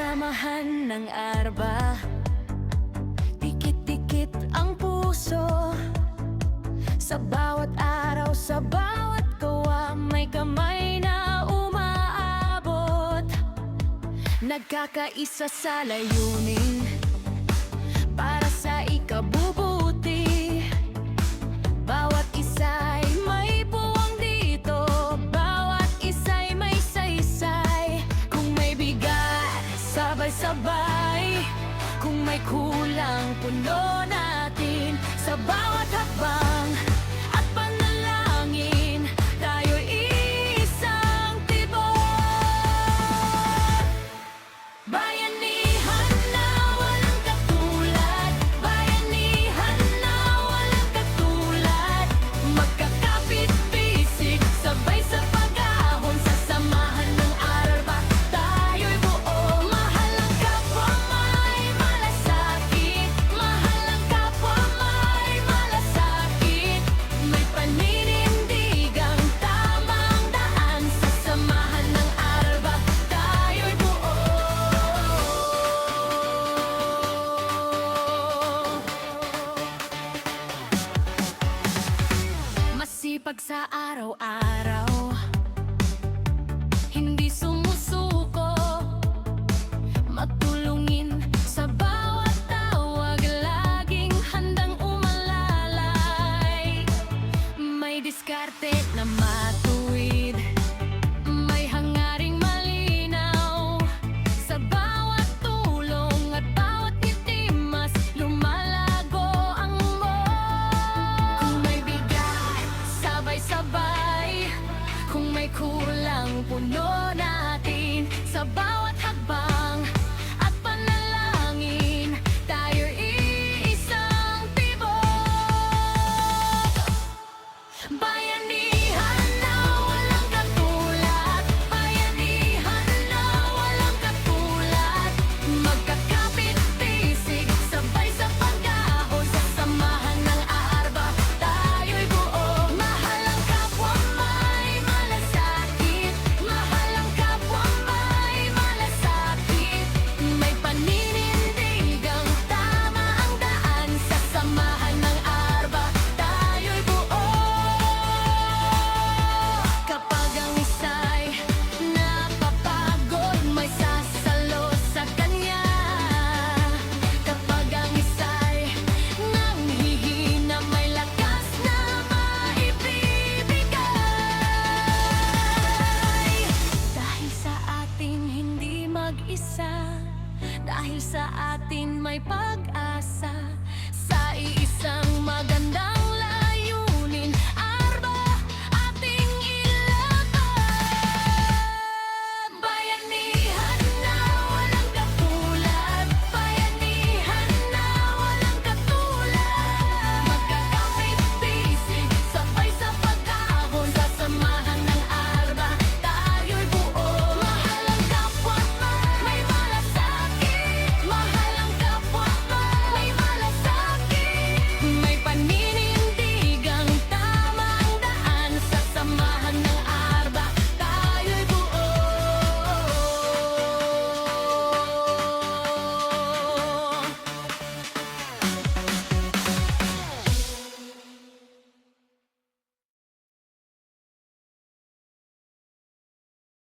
samahan ng arba. Dikit-dikit ang puso, sa bawat araw, sa bawat gawa, may kamay na umaabot. Nagkakaisa sa layunin para sa ikabubuti. Bawat isa'y may puwang dito, bawat isa'y may saysay. Kung may bigat, sabay-sabay. Kung may kulang, puno natin. Sa bawat hakbang at panalangin, tayo'y isang tibok. Bayanihan na walang katulad, bayanihan na walang katulad. Magkakapit-bisig, sabay sa pag-ahon, sa samahan ng arba, tayo'y buo. Mahal ang kapwa, may malasakit. Mahal ang kapwa, may malasakit. May paninindigang tamang daan, sa samahan ng arba, tayo'y buo. Masipag sa araw-araw, hindi sumusuko. Matulungin sa bawat tawag, laging handang umalalay. May diskarte na matuwid, may hangaring malinaw. Sa bawat tulong at bawat ngiti, mas lumalago ang mundo. Kung may bigat, sabay-sabay. Kung may kulang, puno natin. Sa bawat hakbang at panalangin, tayo'y iisang tibok. Bayanihan na walang katulad, bayanihan na walang katulad. Magkakapit-bisig, sabay sa pag-ahon, sa samahan ng arba, tayo'y buo. Mahal ang kapwa, may malasakit. Mahal ang kapwa, may malasakit. May paninindigang tama ang daan, sa samahan ng arba, tayo'y buo. Kapag ang isa'y napapagod, may sasalo sa kanya. Kapag ang isa'y nanghihina, may lakas na maibibigay. Dahil sa atin hindi mag-isa, dahil sa atin may pag-asa, sa iisang magandang